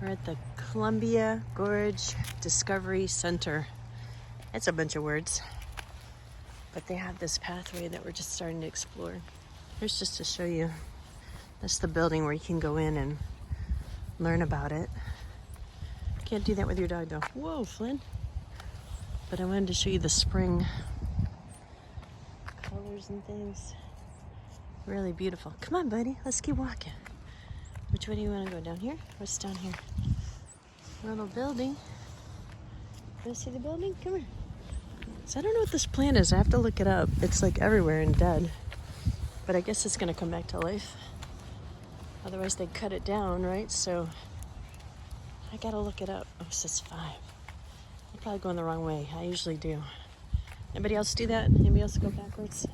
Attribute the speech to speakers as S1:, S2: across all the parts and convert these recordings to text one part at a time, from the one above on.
S1: We're at the Columbia Gorge Discovery Center. That's a bunch of words. But they have this pathway that we're just starting to explore. Here's just to show you. That's the building where you can go in and learn about it. Can't do that with your dog though. Whoa, Flynn. But I wanted to show you the spring colors and things. Really beautiful. Come on, buddy. Let's keep walking. Which way do you want to go? Down here? What's down here? Little building. You want to see the building? Come here. So I don't know what this plant is. I have to look it up. It's like everywhere and dead. But I guess it's going to come back to life. Otherwise they cut it down, right? So I got to look it up. Oh, it says 5. I'm probably going the wrong way. I usually do. Anybody else do that? Anybody else go backwards?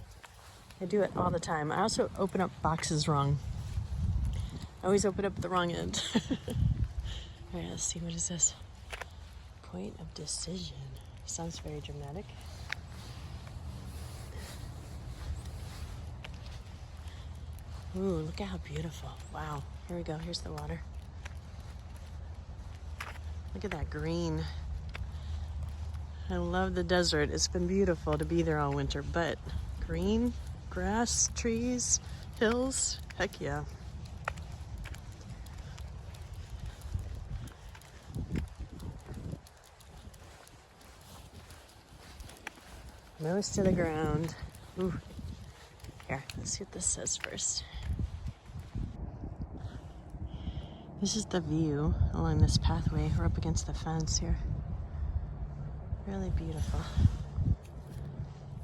S1: I do it all the time. I also open up boxes wrong. I always open up the wrong end. All right, let's see. What is this? Point of decision. Sounds very dramatic. Ooh, look at how beautiful. Wow. Here we go. Here's the water. Look at that green. I love the desert. It's been beautiful to be there all winter, but green, grass, trees, hills, heck yeah. Nose to the ground. Ooh. Here, let's see what this says first. This is the view along this pathway. We're up against the fence here. Really beautiful.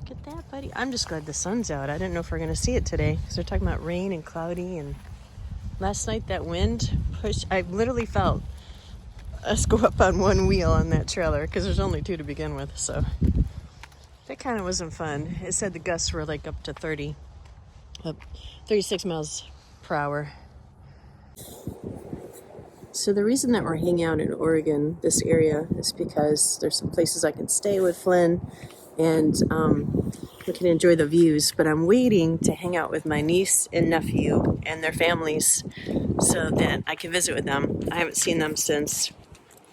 S1: Look at that, buddy. I'm just glad the sun's out. I didn't know if we were going to see it today because they're talking about rain and cloudy. And last night that wind pushed. I literally felt us go up on one wheel on that trailer because there's only 2 to begin with. So that kind of wasn't fun. It said the gusts were like up to 36 miles per hour. So the reason that we're hanging out in Oregon, this area, is because there's some places I can stay with Flynn and we can enjoy the views. But I'm waiting to hang out with my niece and nephew and their families so that I can visit with them. I haven't seen them since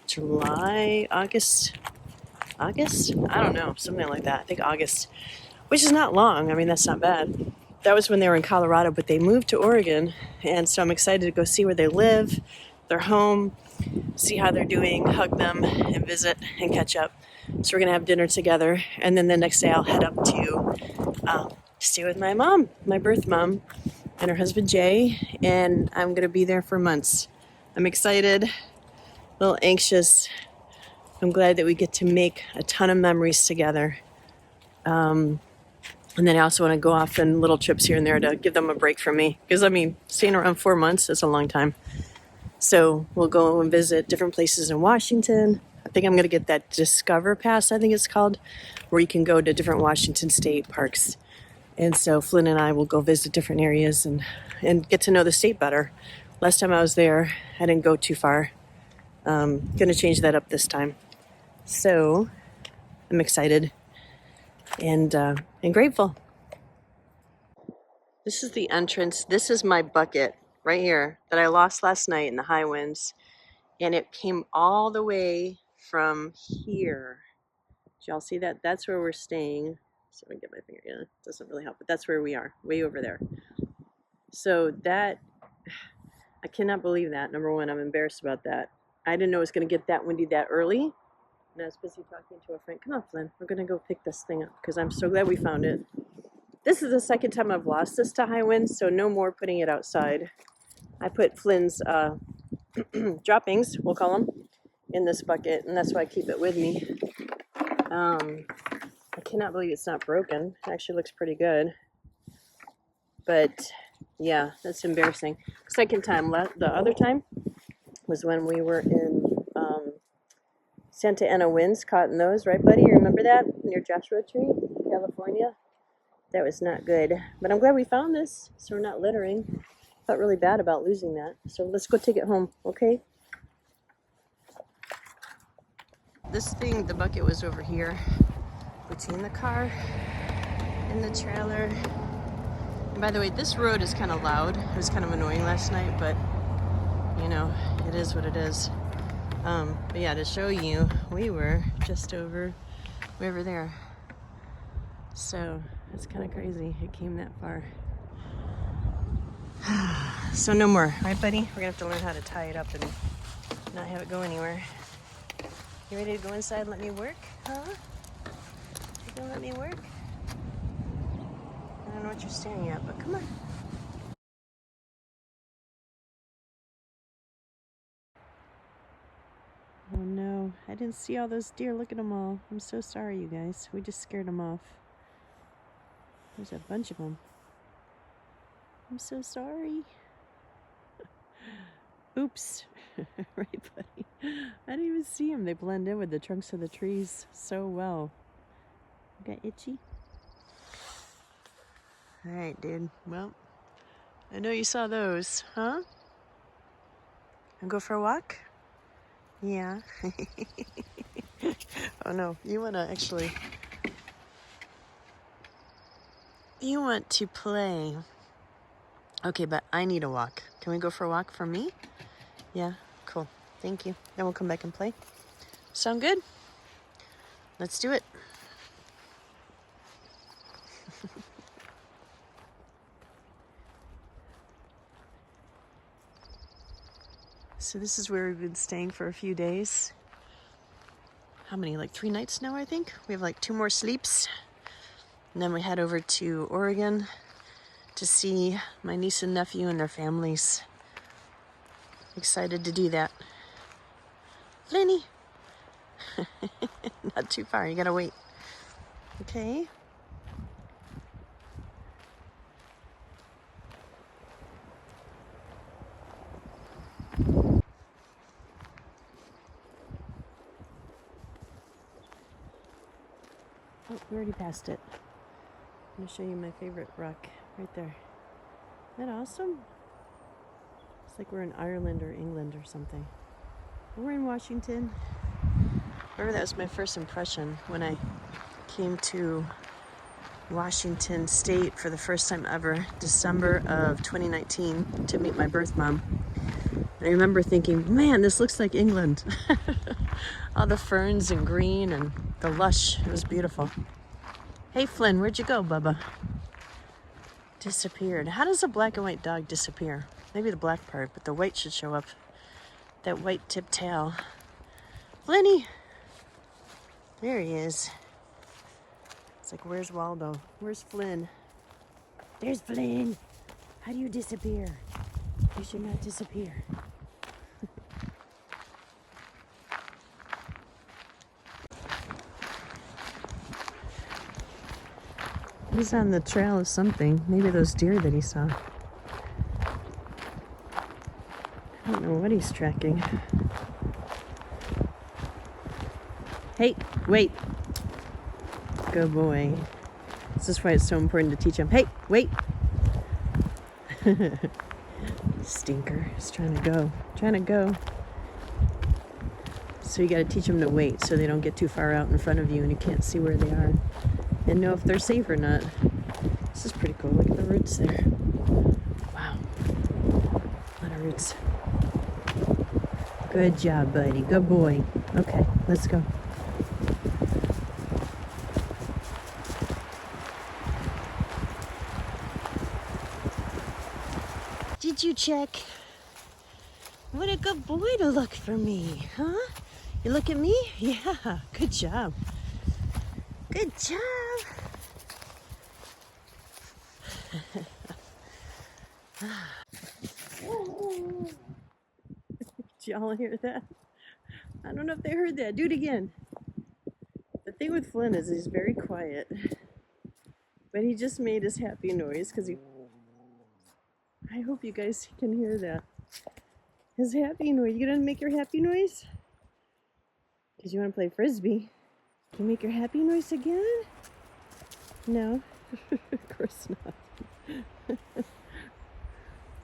S1: July, August? I don't know, something like that. I think August, which is not long. I mean, that's not bad. That was when they were in Colorado, but they moved to Oregon. And so I'm excited to go see where they live, their home, see how they're doing, hug them and visit and catch up. So we're going to have dinner together. And then the next day I'll head up to stay with my mom, my birth mom, and her husband, Jay. And I'm going to be there for months. I'm excited, a little anxious. I'm glad that we get to make a ton of memories together. And then I also want to go off on little trips here and there to give them a break from me. Because, I mean, staying around 4 months is a long time. So we'll go and visit different places in Washington. I think I'm going to get that Discover Pass, I think it's called, where you can go to different Washington state parks. And so Flynn and I will go visit different areas and get to know the state better. Last time I was there, I didn't go too far. Going to change that up this time. So I'm excited and grateful. This is the entrance. This is my bucket right here that I lost last night in the high winds. And it came all the way from here. Did y'all see that? That's where we're staying. So I can get my finger in. It doesn't really help, but that's where we are, way over there. So that, I cannot believe that. Number one, I'm embarrassed about that. I didn't know it was going to get that windy that early. And I was busy talking to a friend. Come on, Flynn. We're going to go pick this thing up because I'm so glad we found it. This is the second time I've lost this to high winds, so no more putting it outside. I put Flynn's droppings, we'll call them, in this bucket, and that's why I keep it with me. I cannot believe it's not broken. It actually looks pretty good. But, yeah, that's embarrassing. Second time, the other time was when we were in Santa Ana winds, caught in those, right, buddy? You remember that? Near Joshua Tree, California? That was not good. But I'm glad we found this, so we're not littering. Felt really bad about losing that. So let's go take it home, okay? This thing, the bucket was over here between the car and the trailer. And by the way, this road is kind of loud. It was kind of annoying last night, but you know, it is what it is. But yeah, to show you, we were just way over there. So it's kind of crazy. It came that far. So no more, right, buddy? We're gonna have to learn how to tie it up and not have it go anywhere. You ready to go inside and let me work? Huh? You gonna let me work? I don't know what you're staring at, but come on. Oh no, I didn't see all those deer. Look at them all. I'm so sorry, you guys. We just scared them off. There's a bunch of them. I'm so sorry. Oops. Right, buddy? I didn't even see them. They blend in with the trunks of the trees so well. You got itchy? Alright, dude. Well, I know you saw those, huh? And go for a walk? Yeah. Oh no, you want to play. Okay, but I need a walk. Can we go for a walk for me? Yeah, cool. Thank you. Then we'll come back and play. Sound good? Let's do it. So this is where we've been staying for a few days. How many? Like 3 nights now, I think. We have like 2 more sleeps. And then we head over to Oregon to see my niece and nephew and their families. Excited to do that. Flinny! Not too far, you gotta wait. Okay. Oh, we already passed it. I'm gonna show you my favorite rock right there. Isn't that awesome? It's like we're in Ireland or England or something. We're in Washington. Remember, that was my first impression when I came to Washington State for the first time ever, December of 2019, to meet my birth mom. And I remember thinking, man, this looks like England. All the ferns and green and the lush. It was beautiful. Hey, Flynn, where'd you go, Bubba? Disappeared. How does a black and white dog disappear? Maybe the black part, but the white should show up. That white tipped tail. Flinny! There he is. It's like, where's Waldo? Where's Flynn? There's Flynn! How do you disappear? You should not disappear. He's on the trail of something. Maybe those deer that he saw. I don't know what he's tracking. Hey, wait. Good boy. This is why it's so important to teach him. Hey, wait. Stinker. He's trying to go. So you got to teach them to wait so they don't get too far out in front of you and you can't see where they are and know if they're safe or not. This is pretty cool. Look at the roots there. Wow. A lot of roots. Good job, buddy. Good boy. Okay, let's go. Did you check? What a good boy to look for me, huh? You look at me? Yeah, good job. Good job. Did y'all hear that? I don't know if they heard that. Do it again. The thing with Flynn is he's very quiet. But he just made his happy noise because he... I hope you guys can hear that. His happy noise. You gonna make your happy noise? Because you want to play Frisbee. Can you make your happy noise again? No? Of course not.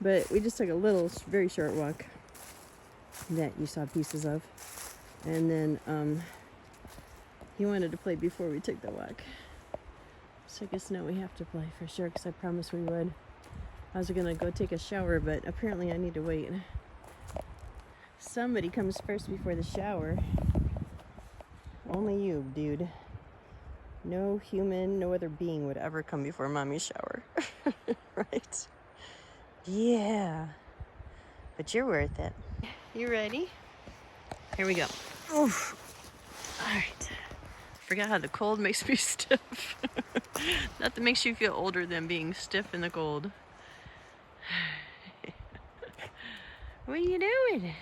S1: But we just took a little, very short walk that you saw pieces of. And then he wanted to play before we took the walk. So I guess now we have to play for sure because I promised we would. I was going to go take a shower, but apparently I need to wait. Somebody comes first before the shower. Only you, dude. No human, no other being would ever come before mommy's shower. Right? Yeah. But you're worth it. You ready? Here we go. Oof. All right. Forgot how the cold makes me stiff. Nothing makes you feel older than being stiff in the cold. What are you doing?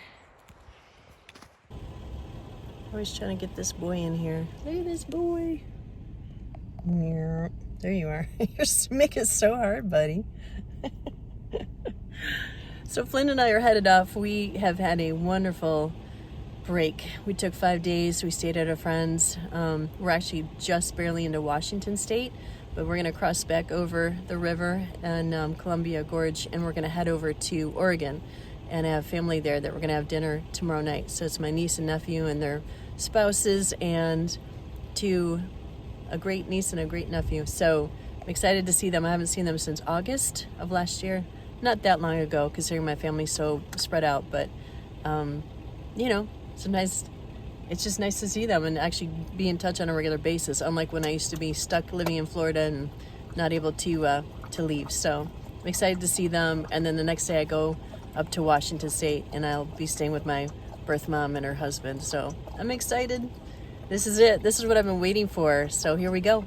S1: Always trying to get this boy in here. Look at this boy. There you are. You're making it so hard, buddy. So Flynn and I are headed off. We have had a wonderful break. We took 5 days. We stayed at a friend's. We're actually just barely into Washington State, but we're going to cross back over the river and Columbia Gorge, and we're going to head over to Oregon and have family there that we're going to have dinner tomorrow night. So it's my niece and nephew and their spouses and a great niece and a great nephew. So I'm excited to see them. I haven't seen them since August of last year. Not that long ago, considering my family's so spread out, but you know, sometimes it's just nice to see them and actually be in touch on a regular basis, unlike when I used to be stuck living in Florida and not able to leave. So I'm excited to see them, and then the next day I go up to Washington State and I'll be staying with my birth mom and her husband. So I'm excited. This is it. This is what I've been waiting for. So here we go.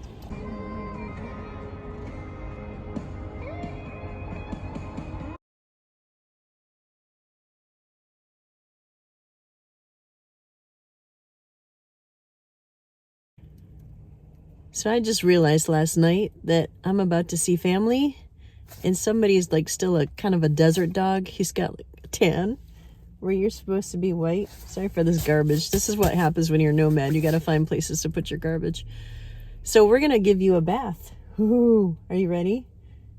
S1: So I just realized last night that I'm about to see family, and somebody's like still a kind of a desert dog. He's got like a tan where you're supposed to be white. Sorry for this garbage. This is what happens when you're a nomad. You got to find places to put your garbage. So we're going to give you a bath. Ooh, are you ready?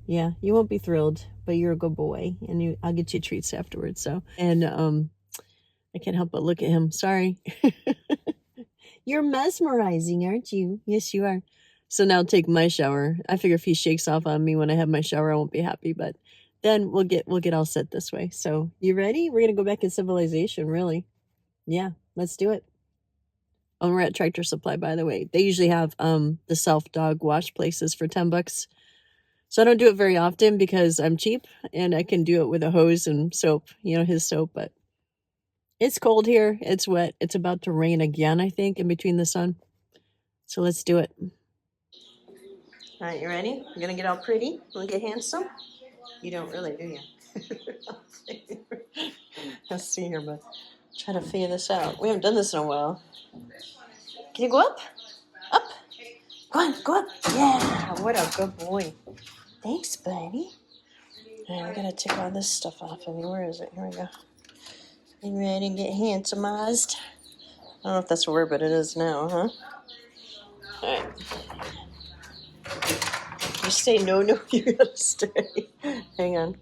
S1: Yeah, you won't be thrilled, but you're a good boy, and I'll get you treats afterwards. So, and I can't help but look at him. Sorry. You're mesmerizing, aren't you? Yes, you are. So now take my shower. I figure if he shakes off on me when I have my shower, I won't be happy, but then we'll get all set this way. So you ready? We're going to go back in civilization, really. Yeah, let's do it. Oh, we're at Tractor Supply, by the way. They usually have the self dog wash places for $10. So I don't do it very often because I'm cheap and I can do it with a hose and soap, his soap, but it's cold here. It's wet. It's about to rain again, I think, in between the sun. So let's do it. All right, you ready? You're going to get all pretty? You want to get handsome? You don't really, do you? Let's see here, but try to figure this out. We haven't done this in a while. Can you go up? Up. Go on, go up. Yeah, what a good boy. Thanks, buddy. All right, we got to take all this stuff off of you. Where is it? Here we go. You ready to get handsomized? I don't know if that's a word, but it is now, huh? All right. You say no, you gotta stay. Hang on.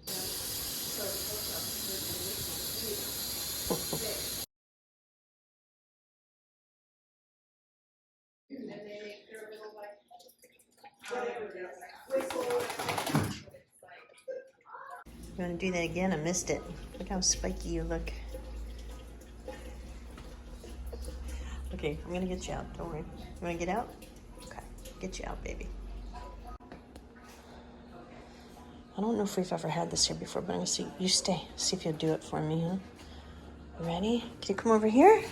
S1: You want to do that again? I missed it. Look how spiky you look. Okay, I'm gonna get you out. Don't worry. You want to get out? Okay, get you out, baby. I don't know if we've ever had this here before, but I'm gonna see. You stay. See if you'll do it for me, huh? You ready? Can you come over here?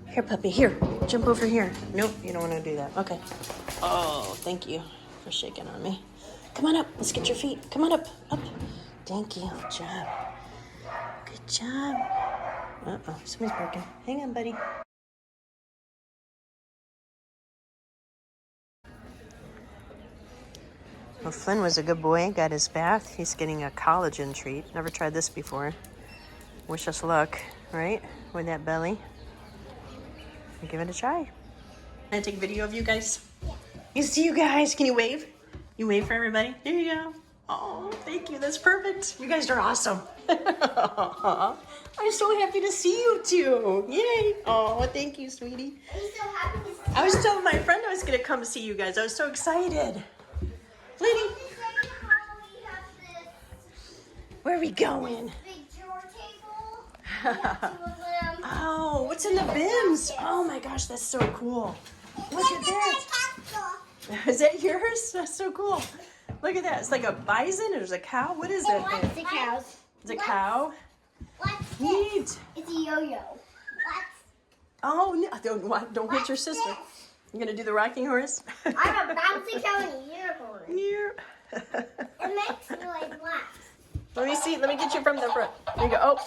S1: Here, puppy. Here. Jump over here. Nope, you don't want to do that. Okay. Oh, thank you for shaking on me. Come on up. Let's get your feet. Come on up. Up. Thank you. Good job. Good job. Uh-oh. Somebody's barking. Hang on, buddy. Well, Flynn was a good boy. Got his bath. He's getting a collagen treat. Never tried this before. Wish us luck, right? With that belly. Give it a try. Can I take a video of you guys? Yeah. You see you guys. Can you wave? You wave for everybody? There you go. Oh, thank you. That's perfect. You guys are awesome. I'm so happy to see you two. Yay. Oh, thank you, sweetie. I'm so happy to see you. I was telling my friend I was going to come see you guys. I was so excited. Flynny. Where are we going? Big drawer table. Oh, what's in the bins? Oh my gosh, that's so cool. Look at that. Is that yours? That's so cool. Look at that. It's like a bison. There's a cow. What is that thing?
S2: It's a cow.
S1: It's a cow.
S2: What's
S1: Neat.
S2: this? It's a yo-yo.
S1: Oh, no, don't hit your sister. You gonna do the rocking horse?
S2: I'm a bouncy pony unicorn.
S1: Yeah.
S2: It makes noise black.
S1: Let me see. Let me get you from the front. There you go. Oh.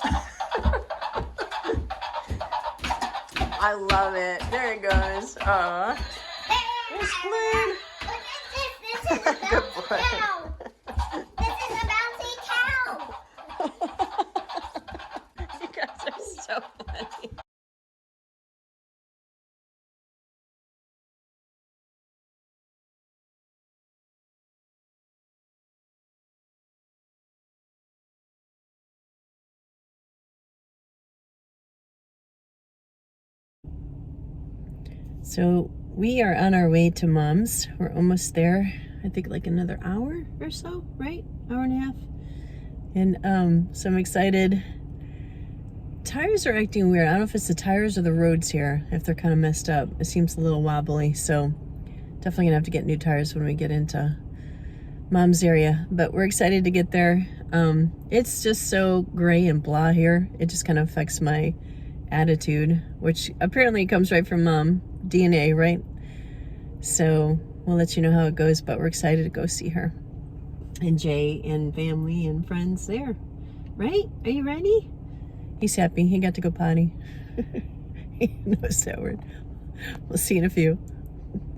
S1: I love it. There it goes. Aw. There's Flynn.
S2: Look at this. This is a
S1: Good
S2: bouncy
S1: boy.
S2: cow. This is a bouncy cow.
S1: You guys are so funny. So we are on our way to Mom's. We're almost there. I think like another hour or so, right? Hour and a half. And so I'm excited. Tires are acting weird. I don't know if it's the tires or the roads here, if they're kind of messed up. It seems a little wobbly, so definitely gonna have to get new tires when we get into Mom's area. But we're excited to get there. It's just so gray and blah here. It just kind of affects my attitude, which apparently comes right from Mom. DNA, right? So we'll let you know how it goes, but we're excited to go see her. And Jay and family and friends there. Right? Are you ready? He's happy. He got to go potty. He knows that word. We'll see you in a few.